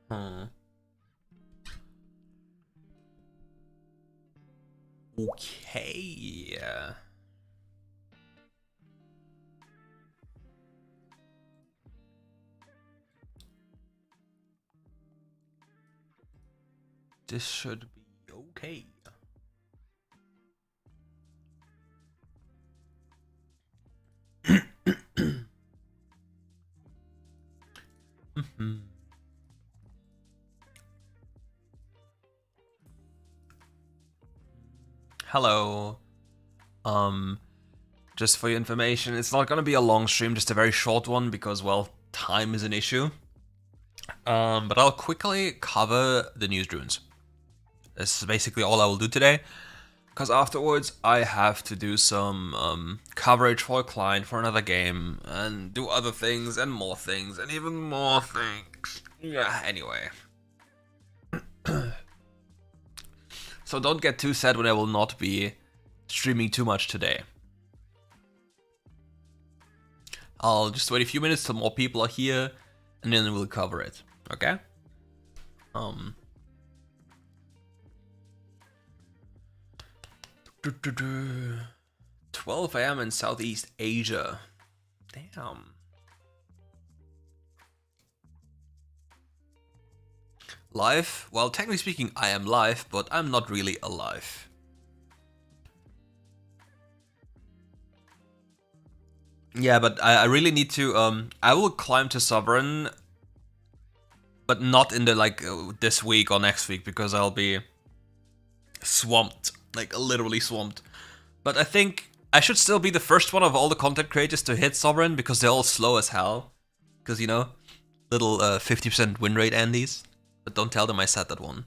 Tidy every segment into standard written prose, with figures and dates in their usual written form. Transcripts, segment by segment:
Okay. This should be okay. Hello. Just for your information, it's not gonna be a long stream, just a very short one because, well, time is an issue. But I'll quickly cover the news runes. This is basically all I will do today, because afterwards I have to do some coverage for a client for another game, and do other things, and even more things. Yeah, anyway. So don't get too sad when I will not be streaming too much today. I'll just wait a few minutes till more people are here, and then we'll cover it, okay? 12 AM in Southeast Asia. Damn. Live? Well, technically speaking, I am live, but I'm not really alive. Yeah, but I really need to, I will climb to Sovereign, but not in the, this week or next week, because I'll be swamped, like, literally swamped. But I think I should still be the first one of all the content creators to hit Sovereign, because they're all slow as hell. Because, you know, little 50% win rate Andes. But don't tell them I said that one.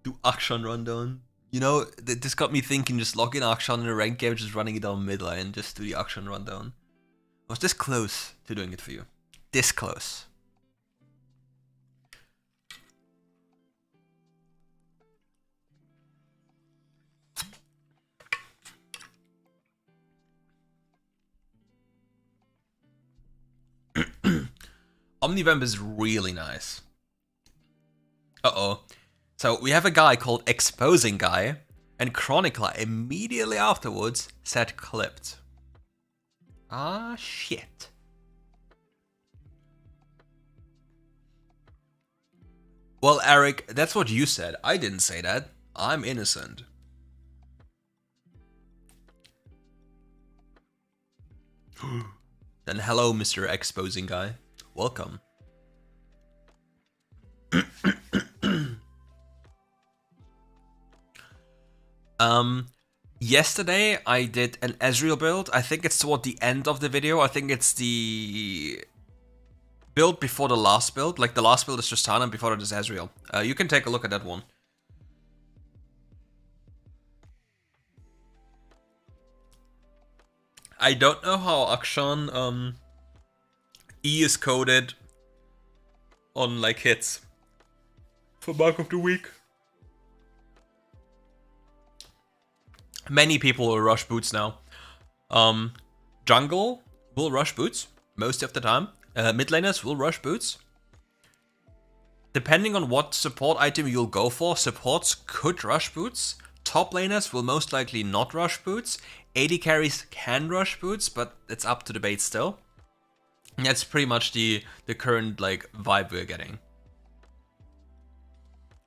Do Akshan rundown. You know, this got me thinking, just log in Akshan in a ranked game, just running it down mid lane, just do the Akshan rundown. I was this close to doing it for you. This close. Omnivamp is really nice. Uh-oh. So we have a guy called Exposing Guy, and Chronicler immediately afterwards said clipped. Ah, shit. Well, Eric, that's what you said. I didn't say that. I'm innocent. Then hello, Mr. Exposing Guy. Welcome. Yesterday I did an Ezreal build. I think it's toward the end of the video. I think it's the build before the last build. Like, the last build is Tristana and before it is Ezreal. You can take a look at that one. I don't know how Akshan E is coded on, like, hits for bug of the week. Many people will rush boots now. Jungle will rush boots most of the time. Mid laners will rush boots. Depending on what support item you'll go for, supports could rush boots. Top laners will most likely not rush boots. AD carries can rush boots, but it's up to debate still. And that's pretty much the current, like, vibe we're getting.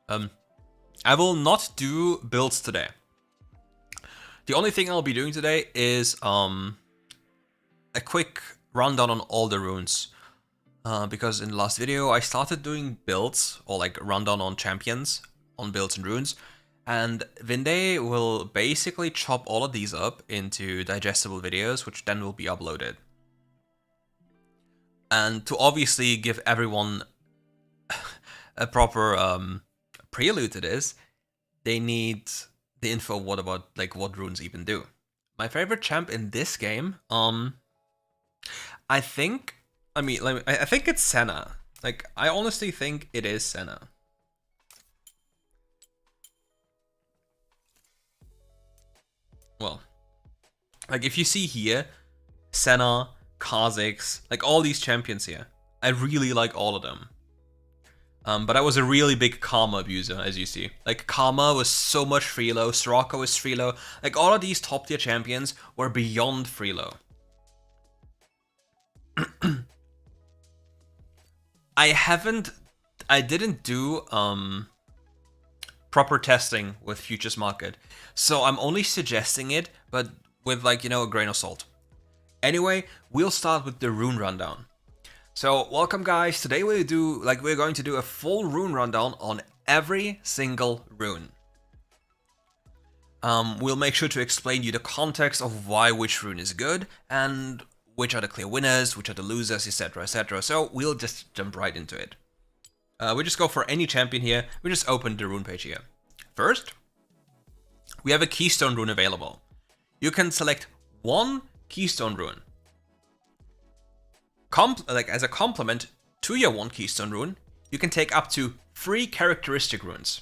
I will not do builds today. The only thing I'll be doing today is a quick rundown on all the runes. Because in the last video I started doing builds, or like rundown on champions, on builds and runes. And Vinde will basically chop all of these up into digestible videos, which then will be uploaded. And to obviously give everyone a proper prelude to this, they need the info what about, like, what runes even do. My favorite champ in this game, I think it's Senna. Like, I honestly think it is Senna. Well, like, if you see here, Senna, Kha'Zix, like all these champions here. I really like all of them. But I was a really big Karma abuser, as you see. Like, Karma was so much freelo, Soraka was freelo. Like, all of these top tier champions were beyond freelo. I didn't do proper testing with Futures Market, so I'm only suggesting it, but with, like, you know, a grain of salt. Anyway, we'll start with the rune rundown. So, welcome guys, today we're going to do a full rune rundown on every single rune. We'll make sure to explain you the context of why which rune is good, and which are the clear winners, which are the losers, etc, etc. So, we'll just jump right into it. We just go for any champion here, we just open the rune page here. First, we have a keystone rune available. You can select one keystone rune. As a complement to your one keystone rune, you can take up to 3 characteristic runes.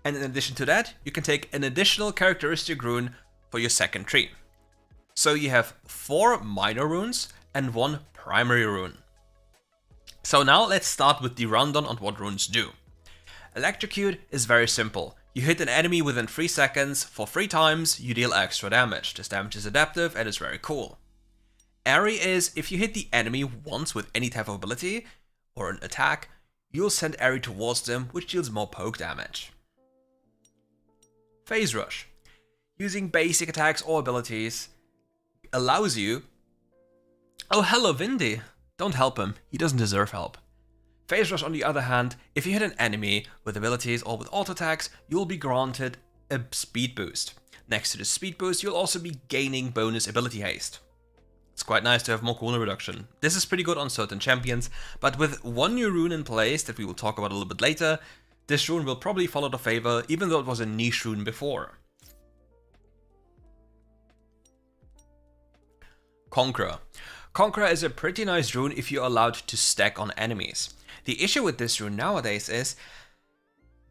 And in addition to that, you can take an additional characteristic rune for your second tree. So you have 4 minor runes and 1 primary rune. So now let's start with the rundown on what runes do. Electrocute is very simple. You hit an enemy within 3 seconds for 3 times, you deal extra damage. This damage is adaptive and is very cool. Airy is if you hit the enemy once with any type of ability or an attack, you'll send Airy towards them, which deals more poke damage. Phase Rush. Using basic attacks or abilities allows you... Oh, hello Vindy. Don't help him, he doesn't deserve help. Phase Rush, on the other hand, if you hit an enemy with abilities or with auto attacks, you'll be granted a speed boost. Next to the speed boost, you'll also be gaining bonus ability haste. It's quite nice to have more cooldown reduction. This is pretty good on certain champions, but with one new rune in place that we will talk about a little bit later, this rune will probably fall out of favor, even though it was a niche rune before. Conqueror. Conqueror is a pretty nice rune if you're allowed to stack on enemies. The issue with this rune nowadays is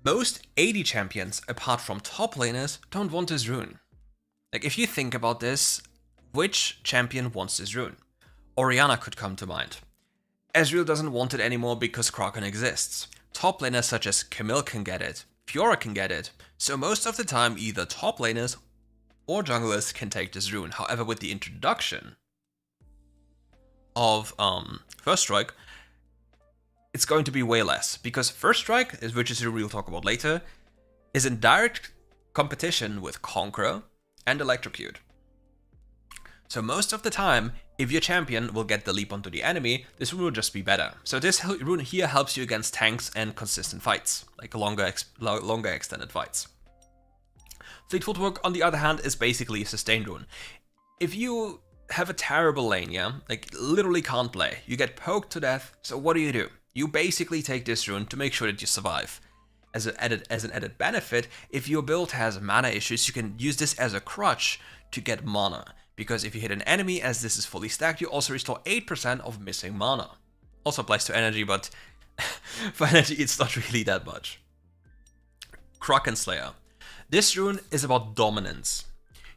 most AD champions, apart from top laners, don't want this rune. Like, if you think about this, which champion wants this rune? Orianna could come to mind. Ezreal doesn't want it anymore because Kraken exists. Top laners such as Camille can get it, Fiora can get it, so most of the time either top laners or junglers can take this rune. However, with the introduction of First Strike, it's going to be way less, because First Strike, which is a rune we'll talk about later, is in direct competition with Conqueror and Electrocute. So most of the time, if your champion will get the leap onto the enemy, this rune will just be better. So this rune here helps you against tanks and consistent fights, like longer extended fights. Fleet Footwork, on the other hand, is basically a sustain rune. If you have a terrible lane, yeah, like literally can't play, you get poked to death, so what do? You basically take this rune to make sure that you survive. As an added benefit, if your build has mana issues, you can use this as a crutch to get mana. Because if you hit an enemy as this is fully stacked, you also restore 8% of missing mana. Also applies to energy, but for energy it's not really that much. Kraken Slayer. This rune is about dominance.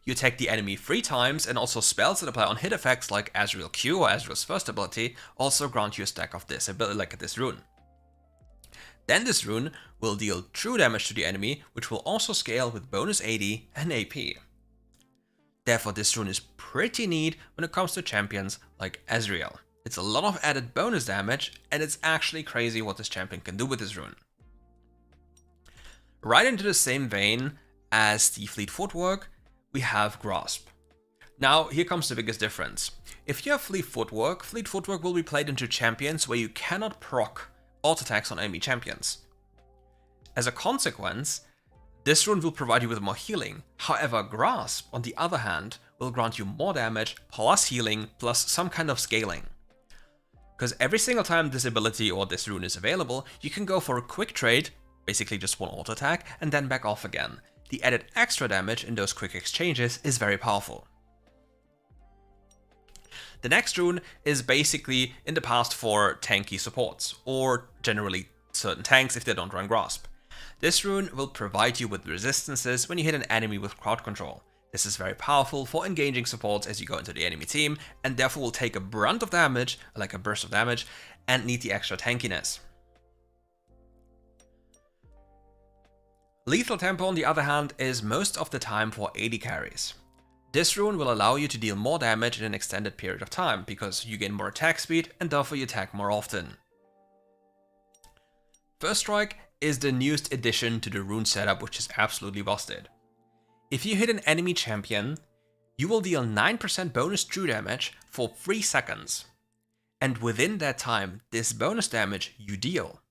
You attack the enemy 3 times, and also spells that apply on hit effects like Ezreal Q or Ezreal's first ability also grant you a stack of this ability, like this rune. Then this rune will deal true damage to the enemy, which will also scale with bonus AD and AP. Therefore, this rune is pretty neat when it comes to champions like Ezreal. It's a lot of added bonus damage, and it's actually crazy what this champion can do with this rune. Right into the same vein as the Fleet Footwork, we have Grasp. Now, here comes the biggest difference. If you have Fleet Footwork will be played into champions where you cannot proc auto attacks on enemy champions. As a consequence, this rune will provide you with more healing. However, Grasp, on the other hand, will grant you more damage, plus healing, plus some kind of scaling. Because every single time this ability or this rune is available, you can go for a quick trade, basically just one auto attack, and then back off again. The added extra damage in those quick exchanges is very powerful. The next rune is basically in the past for tanky supports, or generally certain tanks if they don't run Grasp. This rune will provide you with resistances when you hit an enemy with crowd control. This is very powerful for engaging supports as you go into the enemy team, and therefore will take a brunt of damage, like a burst of damage, and need the extra tankiness. Lethal Tempo, on the other hand, is most of the time for AD carries. This rune will allow you to deal more damage in an extended period of time, because you gain more attack speed and therefore you attack more often. First Strike is the newest addition to the rune setup, which is absolutely busted. If you hit an enemy champion, you will deal 9% bonus true damage for 3 seconds. And within that time, this bonus damage you deal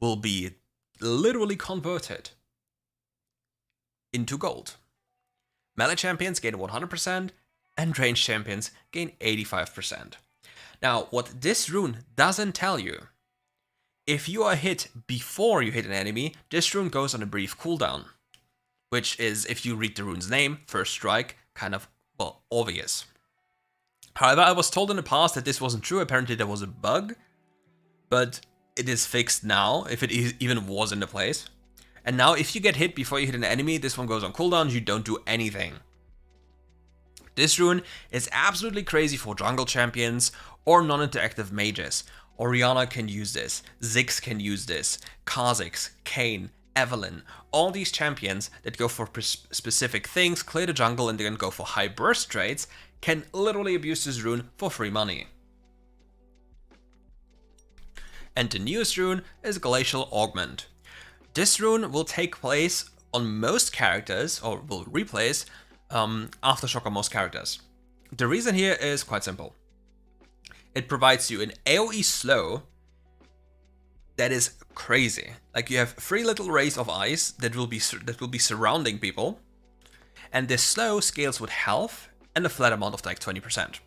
will be literally converted into gold. Melee champions gain 100% and ranged champions gain 85%. Now, what this rune doesn't tell you, if you are hit before you hit an enemy, this rune goes on a brief cooldown, which is, if you read the rune's name, First Strike, kind of, well, obvious. However, I was told in the past that this wasn't true. Apparently there was a bug, but it is fixed now, if it even was in the place. And now if you get hit before you hit an enemy, this one goes on cooldown, you don't do anything. This rune is absolutely crazy for jungle champions or non-interactive mages. Orianna can use this, Ziggs can use this, Kha'Zix, Kayn, Evelynn, all these champions that go for specific things, clear the jungle and then go for high burst trades, can literally abuse this rune for free money. And the newest rune is Glacial Augment. This rune will take place on most characters, or will replace Aftershock on most characters. The reason here is quite simple. It provides you an AoE slow that is crazy. Like, you have 3 little rays of ice that will be surrounding people, and this slow scales with health and a flat amount of like 20%.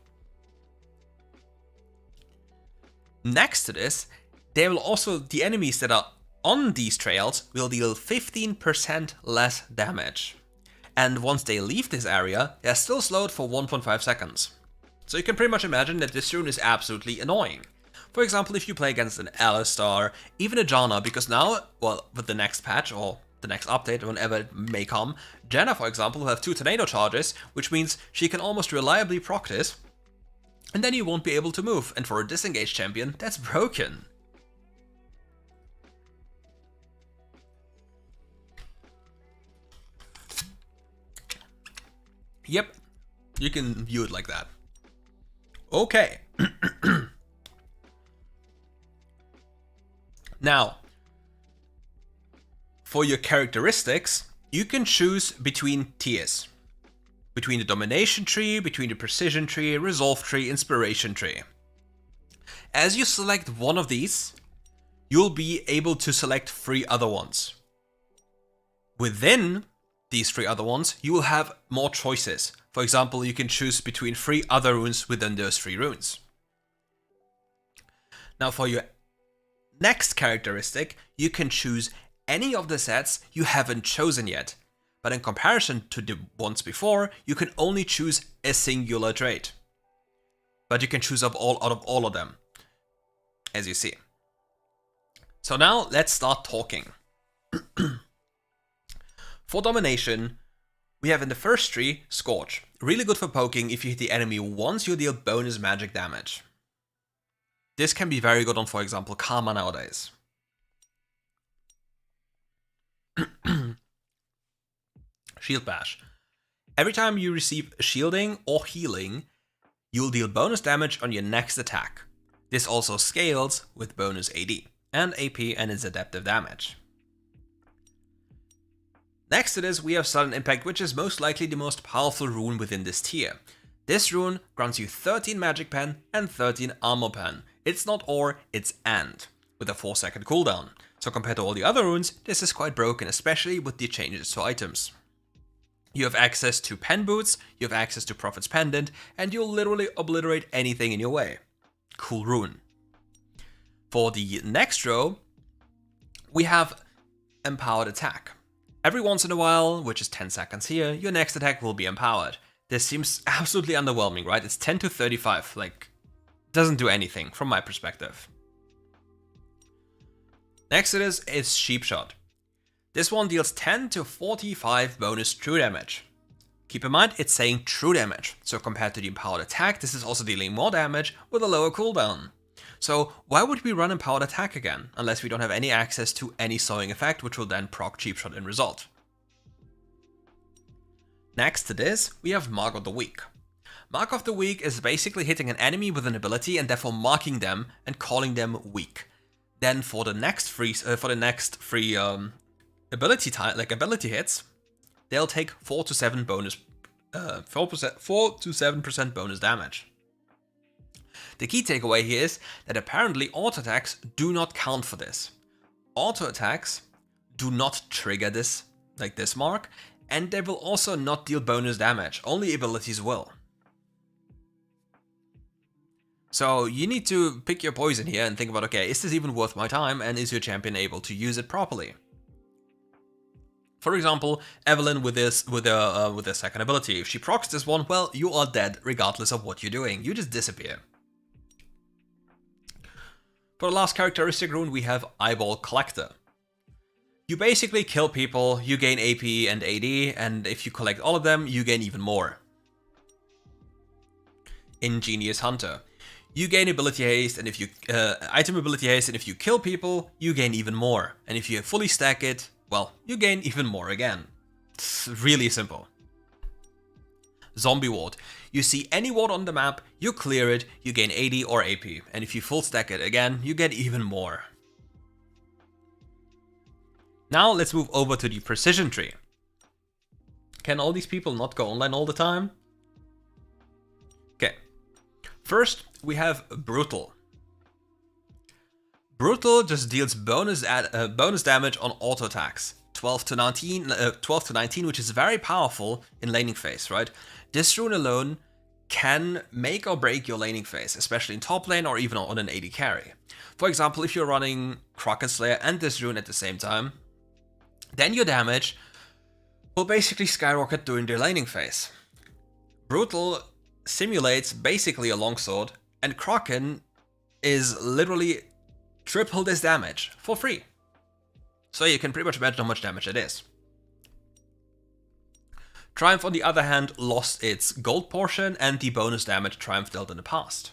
Next to this, there will also, the enemies that are on these trails will deal 15% less damage. And once they leave this area, they're still slowed for 1.5 seconds. So you can pretty much imagine that this rune is absolutely annoying. For example, if you play against an Alistar, even a Janna, because now, well, with the next patch or the next update, whenever it may come, Janna, for example, will have 2 tornado charges, which means she can almost reliably proc this, and then you won't be able to move, and for a disengaged champion, that's broken. Yep, you can view it like that. Okay. Now, for your characteristics, you can choose between tiers. Between the Domination tree, between the Precision tree, Resolve tree, Inspiration tree. As you select one of these, you'll be able to select 3 other ones. Within these 3 other ones, you will have more choices. For example, you can choose between 3 other runes within those 3 runes. Now for your next characteristic, you can choose any of the sets you haven't chosen yet. But in comparison to the ones before, you can only choose a singular trait. But you can choose out of all of them, as you see. So now let's start talking. For Domination, we have in the first tree, Scorch. Really good for poking. If you hit the enemy once, you deal bonus magic damage. This can be very good on, for example, Karma nowadays. Shield Bash. Every time you receive shielding or healing, you'll deal bonus damage on your next attack. This also scales with bonus AD and AP and its adaptive damage. Next to this, we have Sudden Impact, which is most likely the most powerful rune within this tier. This rune grants you 13 Magic Pen and 13 Armor Pen. It's not or, it's and, with a 4-second cooldown. So compared to all the other runes, this is quite broken, especially with the changes to items. You have access to Pen Boots, you have access to Prophet's Pendant, and you'll literally obliterate anything in your way. Cool rune. For the next row, we have Empowered Attack. Every once in a while, which is 10 seconds here, your next attack will be empowered. This seems absolutely underwhelming, right? It's 10 to 35, like, doesn't do anything from my perspective. Next to this is Sheep Shot. This one deals 10 to 45 bonus true damage. Keep in mind, it's saying true damage, so compared to the empowered attack, this is also dealing more damage with a lower cooldown. So why would we run empowered attack again, unless we don't have any access to any slowing effect, which will then proc cheap shot in result. Next to this, we have Mark of the Week. Mark of the Week is basically hitting an enemy with an ability and therefore marking them and calling them weak. Then for the next free ability hits, they'll take 4 to 7% bonus damage. The key takeaway here is that apparently auto attacks do not count for this. Auto attacks do not trigger this, like this mark, and they will also not deal bonus damage, only abilities will. So you need to pick your poison here and think about, okay, is this even worth my time, and is your champion able to use it properly? For example, Evelyn with their second ability. If she procs this one, well, you are dead regardless of what you're doing. You just disappear. For the last characteristic rune, we have Eyeball Collector. You basically kill people, you gain AP and AD, and if you collect all of them, you gain even more. Ingenious Hunter. You gain ability haste, and if you item ability haste, and if you kill people, you gain even more. And if you fully stack it, well, you gain even more again. It's really simple. Zombie Ward. You see any ward on the map, you clear it, you gain AD or AP. And if you full stack it again, you get even more. Now let's move over to the precision tree. Can all these people not go online all the time? Okay. First, we have Brutal. Brutal just deals bonus damage on auto attacks. 12 to 19, which is very powerful in laning phase, right? This rune alone can make or break your laning phase, especially in top lane or even on an AD carry. For example, if you're running Kraken Slayer and this rune at the same time, then your damage will basically skyrocket during the laning phase. Brutal simulates basically a longsword, and Kraken is literally triple this damage for free. So you can pretty much imagine how much damage it is. Triumph, on the other hand, lost its gold portion and the bonus damage Triumph dealt in the past.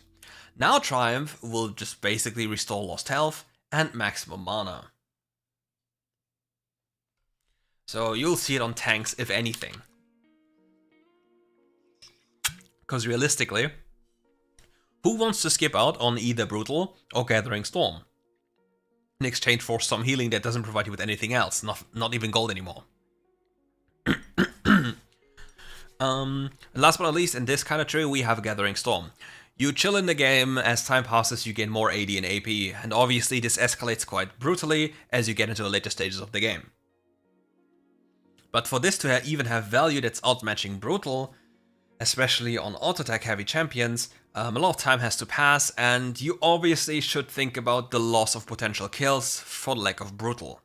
Now Triumph will just basically restore lost health and maximum mana. So you'll see it on tanks, if anything. Because realistically, who wants to skip out on either Brutal or Gathering Storm in exchange for some healing that doesn't provide you with anything else, not even gold anymore? Last but not least, in this kind of tree, we have Gathering Storm. You chill in the game, as time passes you gain more AD and AP, and obviously this escalates quite brutally as you get into the later stages of the game. But for this to even have value that's outmatching Brutal, especially on auto-attack heavy champions, a lot of time has to pass, and you obviously should think about the loss of potential kills for the lack of Brutal.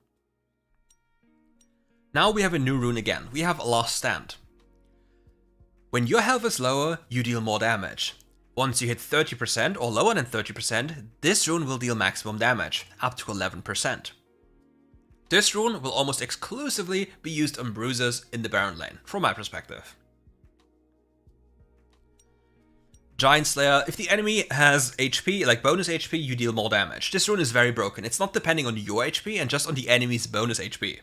Now we have a new rune again. We have Last Stand. When your health is lower, you deal more damage. Once you hit 30% or lower than 30%, this rune will deal maximum damage, up to 11%. This rune will almost exclusively be used on bruisers in the Baron lane, from my perspective. Giant Slayer, if the enemy has HP, like bonus HP, you deal more damage. This rune is very broken. It's not depending on your HP and just on the enemy's bonus HP.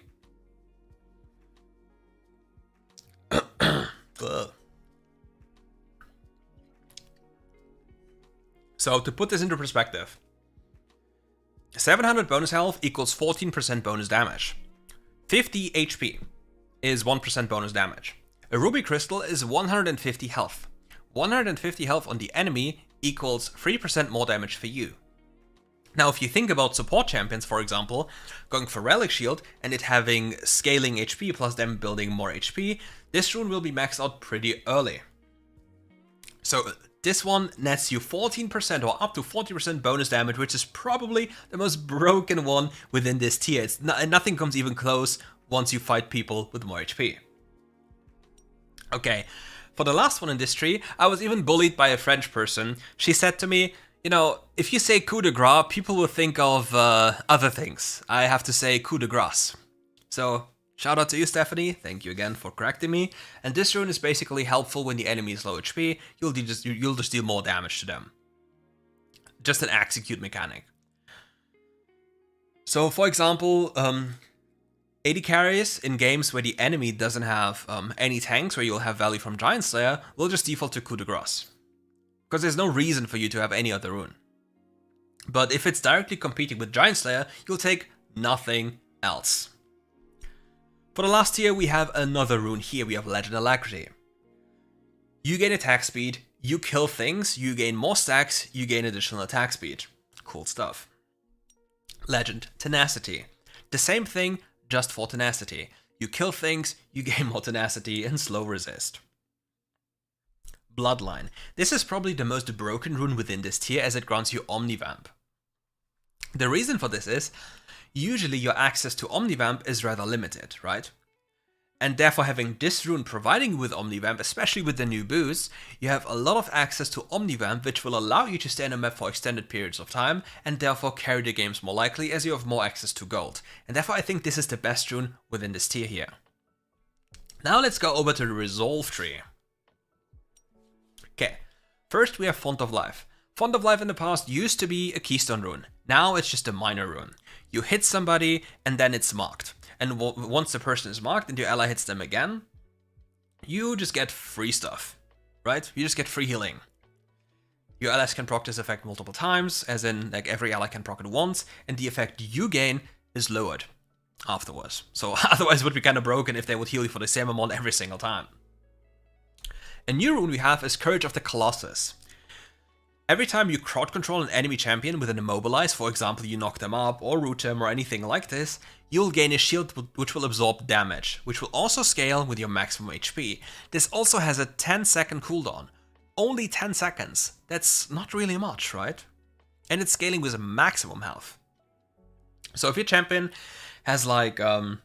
So to put this into perspective, 700 bonus health equals 14% bonus damage. 50 HP is 1% bonus damage. A Ruby Crystal is 150 health. 150 health on the enemy equals 3% more damage for you. Now if you think about support champions, for example, going for Relic Shield and it having scaling HP plus them building more HP, this rune will be maxed out pretty early. So this one nets you 14% or up to 40% bonus damage, which is probably the most broken one within this tier. Nothing comes even close once you fight people with more HP. Okay, for the last one in this tree, I was even bullied by a French person. She said to me, you know, if you say coup de grace, people will think of other things. I have to say coup de grace. So Shout out to you, Stephanie. Thank you again for correcting me. And this rune is basically helpful when the enemy is low HP. You'll just deal more damage to them. Just an execute mechanic. So, for example, AD carries in games where the enemy doesn't have any tanks, where you'll have value from Giant Slayer, will just default to coup de grace. Because there's no reason for you to have any other rune. But if it's directly competing with Giant Slayer, you'll take nothing else. For the last tier, we have another rune here. We have Legend Alacrity. You gain attack speed, you kill things, you gain more stacks, you gain additional attack speed. Cool stuff. Legend Tenacity. The same thing, just for tenacity. You kill things, you gain more tenacity and slow resist. Bloodline. This is probably the most broken rune within this tier, as it grants you Omnivamp. The reason for this is, usually your access to Omnivamp is rather limited, right? And therefore having this rune providing you with Omnivamp, especially with the new boosts, you have a lot of access to Omnivamp, which will allow you to stay on a map for extended periods of time, and therefore carry the games more likely as you have more access to gold. And therefore I think this is the best rune within this tier here. Now let's go over to the Resolve tree. Okay, first we have Font of Life. Font of Life in the past used to be a keystone rune. Now it's just a minor rune. You hit somebody and then it's marked. And once the person is marked and your ally hits them again, you just get free stuff, right? You just get free healing. Your allies can proc this effect multiple times, as in like every ally can proc it once, and the effect you gain is lowered afterwards. So otherwise it would be kind of broken if they would heal you for the same amount every single time. A new rune we have is Courage of the Colossus. Every time you crowd control an enemy champion with an immobilize, for example you knock them up or root them or anything like this, you'll gain a shield which will absorb damage, which will also scale with your maximum HP. This also has a 10-second cooldown. Only 10 seconds. That's not really much, right? And it's scaling with a maximum health. So if your champion has like 3000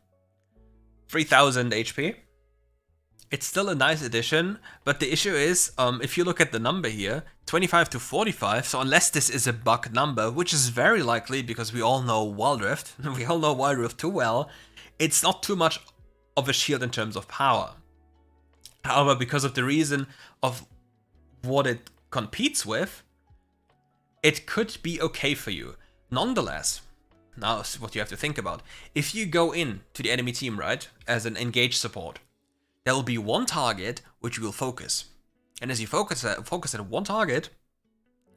HP, it's still a nice addition, but the issue is, if you look at the number here, 25 to 45, so unless this is a bug number, which is very likely because we all know WildRift, we all know WildRift too well, it's not too much of a shield in terms of power. However, because of the reason of what it competes with, it could be okay for you. Nonetheless, now what you have to think about, if you go in to the enemy team, right, as an engaged support, there will be one target which you will focus. And as you focus at one target,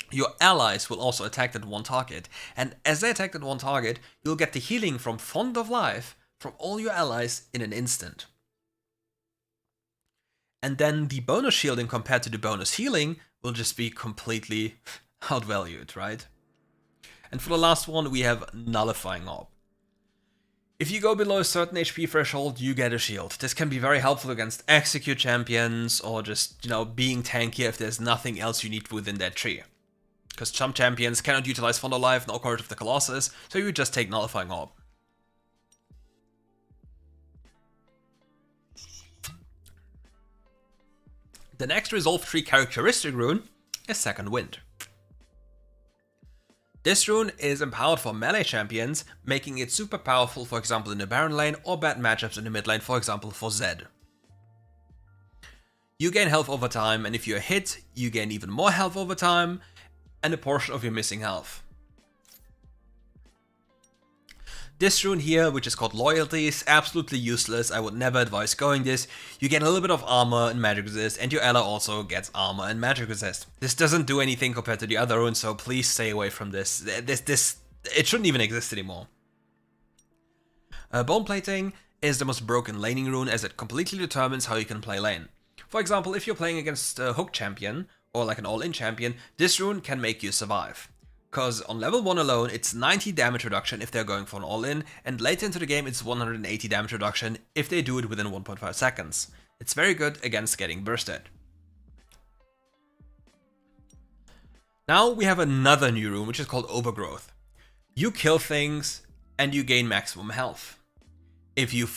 your allies will also attack that one target. And as they attack that one target, you'll get the healing from Font of Life from all your allies in an instant. And then the bonus shielding compared to the bonus healing will just be completely outvalued, right? And for the last one, we have Nullifying Orb. If you go below a certain HP threshold, you get a shield. This can be very helpful against execute champions or just, being tanky if there's nothing else you need within that tree. Because some champions cannot utilize Font of Life, no Courage of the Colossus, so you just take Nullifying Orb. The next Resolve tree characteristic rune is Second Wind. This rune is empowered for melee champions, making it super powerful, for example in the Baron lane, or bad matchups in the mid lane, for example for Zed. You gain health over time, and if you're hit, you gain even more health over time, and a portion of your missing health. This rune here, which is called Loyalty, is absolutely useless. I would never advise going this. You get a little bit of armor and magic resist, and your ally also gets armor and magic resist. This doesn't do anything compared to the other runes, so please stay away from this. It shouldn't even exist anymore. Bone Plating is the most broken laning rune, as it completely determines how you can play lane. For example, if you're playing against a hook champion, or like an all-in champion, this rune can make you survive. Because on level 1 alone, it's 90 damage reduction if they're going for an all-in, and later into the game it's 180 damage reduction if they do it within 1.5 seconds. It's very good against getting bursted. Now we have another new rune, which is called Overgrowth. You kill things, and you gain maximum health. If you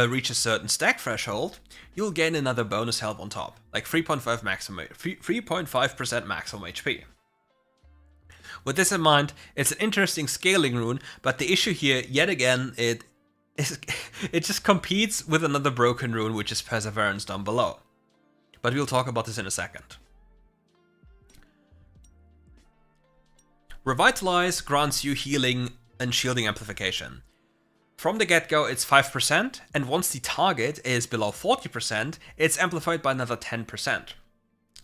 reach a certain stack threshold, you'll gain another bonus health on top, like 3.5% maximum HP. With this in mind, it's an interesting scaling rune, but the issue here, yet again, it it just competes with another broken rune, which is Perseverance down below. But we'll talk about this in a second. Revitalize grants you healing and shielding amplification. From the get-go, it's 5%, and once the target is below 40%, it's amplified by another 10%.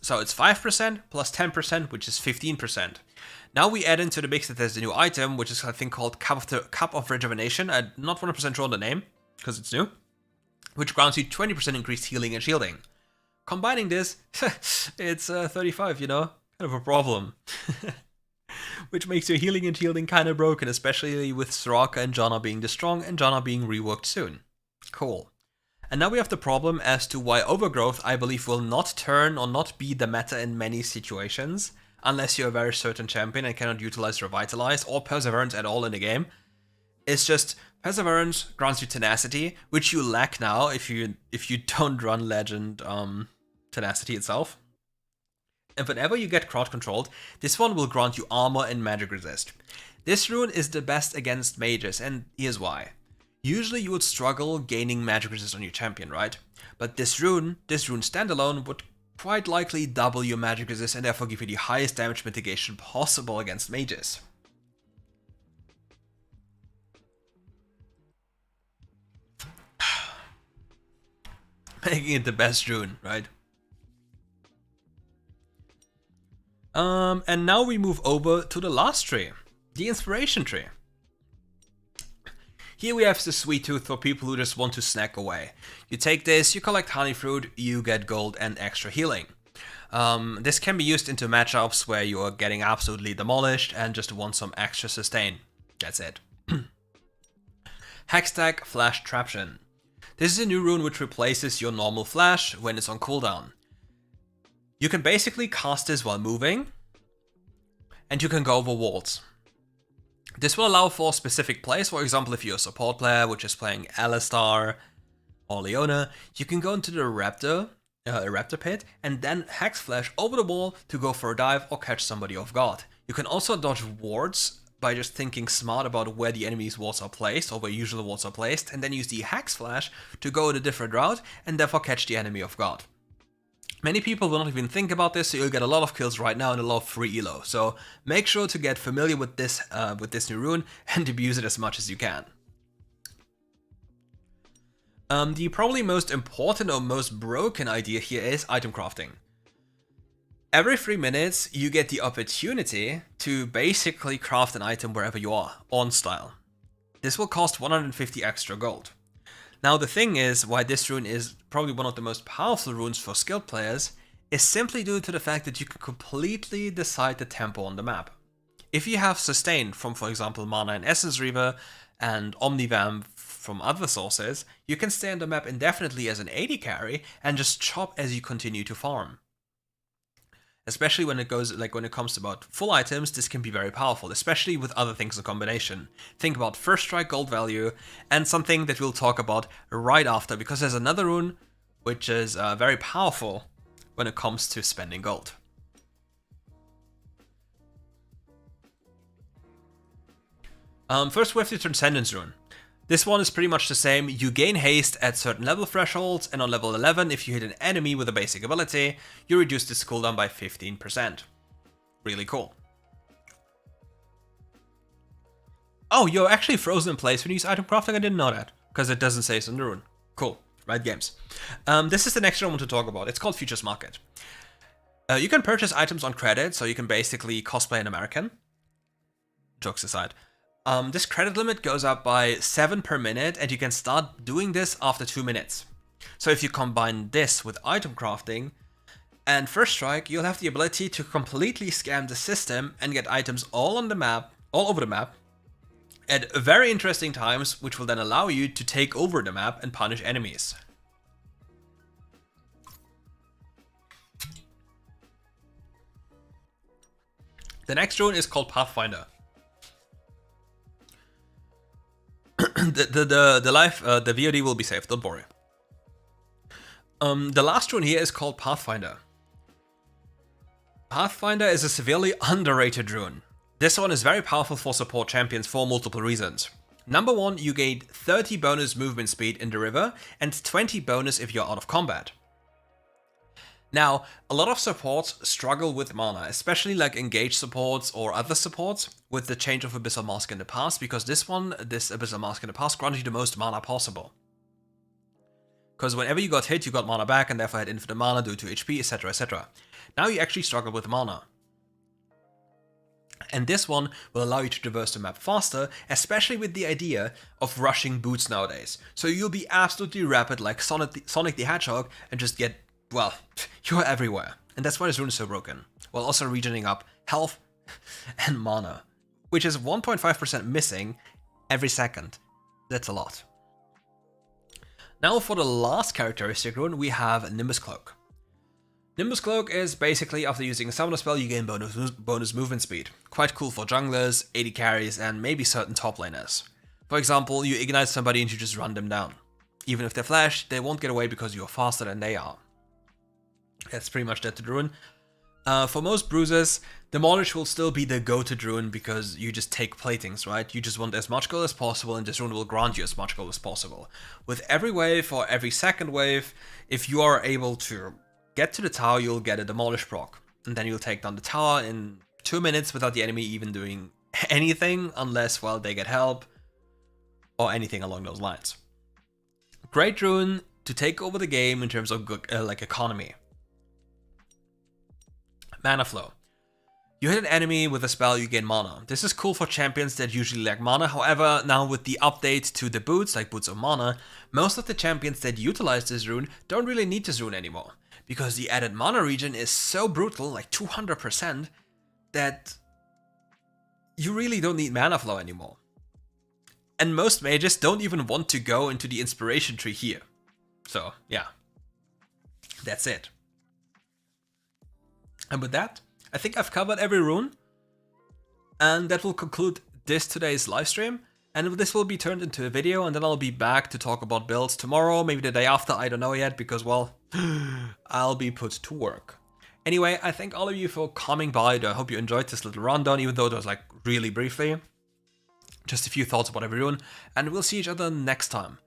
So it's 5% plus 10%, which is 15%. Now we add into the mix that there's a new item, which is I think called Cup of Rejuvenation. I'm not 100% sure on the name, because it's new, which grants you 20% increased healing and shielding. Combining this, it's 35, you know? Kind of a problem. Which makes your healing and shielding kind of broken, especially with Soraka and Janna being the strong and Janna being reworked soon. Cool. And now we have the problem as to why Overgrowth, I believe, will not turn or not be the meta in many situations, unless you're a very certain champion and cannot utilize Revitalize or Perseverance at all in the game. It's just, Perseverance grants you Tenacity, which you lack now if you don't run Legend Tenacity itself. And whenever you get crowd controlled, this one will grant you Armor and Magic Resist. This rune is the best against mages, and here's why. Usually you would struggle gaining Magic Resist on your champion, right? But this rune standalone would quite likely double your Magic Resist and therefore give you the highest damage mitigation possible against mages. Making it the best rune, right? And now we move over to the last tree, the Inspiration Tree. Here we have the Sweet Tooth for people who just want to snack away. You take this, you collect honey fruit, you get gold and extra healing. This can be used into matchups where you are getting absolutely demolished and just want some extra sustain. That's it. Hextech Flash Traption. This is a new rune which replaces your normal flash when it's on cooldown. You can basically cast this while moving, and you can go over walls. This will allow for specific plays. For example, if you're a support player, which is playing Alistar or Leona, you can go into the Raptor pit, and then Hex Flash over the wall to go for a dive or catch somebody off guard. You can also dodge wards by just thinking smart about where the enemy's wards are placed, or where usual wards are placed, and then use the Hex Flash to go a different route, and therefore catch the enemy off guard. Many people will not even think about this, so you'll get a lot of kills right now and a lot of free elo. So make sure to get familiar with this new rune and abuse it as much as you can. The probably most important or most broken idea here is item crafting. Every 3 minutes, you get the opportunity to basically craft an item wherever you are, on style. This will cost 150 extra gold. Now the thing is, why this rune is probably one of the most powerful runes for skilled players is simply due to the fact that you can completely decide the tempo on the map. If you have sustain from, for example, Mana and Essence Reaver and Omnivamp from other sources, you can stay on the map indefinitely as an AD carry and just chop as you continue to farm. Especially when it comes to about full items, this can be very powerful, especially with other things in combination. Think about first strike gold value and something that we'll talk about right after, because there's another rune which is very powerful when it comes to spending gold. First we have the Transcendence rune. This one is pretty much the same. You gain haste at certain level thresholds, and on level 11, if you hit an enemy with a basic ability, you reduce this cooldown by 15%. Really cool. Oh, you're actually frozen in place when you use item crafting? I didn't know that, because it doesn't say so in the rune. Cool, right games. This is the next one I want to talk about. It's called Futures Market. You can purchase items on credit, so you can basically cosplay an American. Jokes aside. This credit limit goes up by 7 per minute, and you can start doing this after 2 minutes. So if you combine this with item crafting and first strike, you'll have the ability to completely scam the system and get items all over the map, at very interesting times, which will then allow you to take over the map and punish enemies. The next rune is called Pathfinder. The VOD will be safe, don't worry. The last rune here is called Pathfinder. Pathfinder is a severely underrated rune. This one is very powerful for support champions for multiple reasons. Number 1, you gain 30 bonus movement speed in the river and 20 bonus if you're out of combat. Now, a lot of supports struggle with mana, especially like engage supports or other supports with the change of Abyssal Mask in the past, because this Abyssal Mask in the past granted you the most mana possible. Because whenever you got hit, you got mana back and therefore had infinite mana due to HP, etc, etc. Now you actually struggle with mana. And this one will allow you to traverse the map faster, especially with the idea of rushing boots nowadays. So you'll be absolutely rapid like Sonic the Hedgehog and just get, well, you're everywhere. And that's why this rune is so broken. While also regening up health and mana, which is 1.5% missing every second. That's a lot. Now for the last characteristic rune, we have Nimbus Cloak. Nimbus Cloak is basically after using a summoner spell, you gain bonus movement speed. Quite cool for junglers, AD carries, and maybe certain top laners. For example, you ignite somebody and you just run them down. Even if they flash, they won't get away because you're faster than they are. That's pretty much that to the rune. For most bruisers, Demolish will still be the go-to rune because you just take platings, right? You just want as much gold as possible and this rune will grant you as much gold as possible. With every wave or every second wave, if you are able to get to the tower, you'll get a Demolish proc. And then you'll take down the tower in 2 minutes without the enemy even doing anything, unless, well, they get help or anything along those lines. Great rune to take over the game in terms of like economy. Mana Flow. You hit an enemy with a spell, you gain mana. This is cool for champions that usually lack mana. However, now with the update to the boots, like Boots of Mana, most of the champions that utilize this rune don't really need this rune anymore. Because the added mana regen is so brutal, like 200%, that you really don't need Mana Flow anymore. And most mages don't even want to go into the inspiration tree here. So, yeah. That's it. And with that, I think I've covered every rune. And that will conclude today's livestream. And this will be turned into a video, and then I'll be back to talk about builds tomorrow, maybe the day after, I don't know yet, because, well, I'll be put to work. Anyway, I thank all of you for coming by. I hope you enjoyed this little rundown, even though it was like really briefly. Just a few thoughts about every rune, and we'll see each other next time.